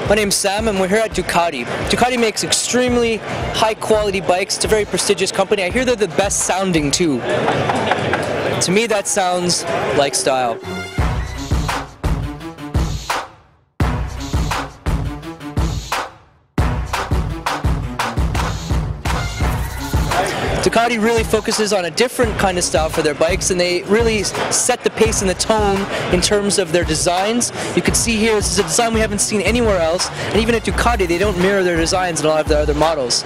My name's Sam and we're here at Ducati. Ducati makes extremely high quality bikes. It's a very prestigious company. I hear they're the best sounding too. To me that sounds like style. Ducati really focuses on a different kind of style for their bikes, and they really set the pace and the tone in terms of their designs. You can see here, this is a design we haven't seen anywhere else, and even at Ducati they don't mirror their designs in a lot of their other models.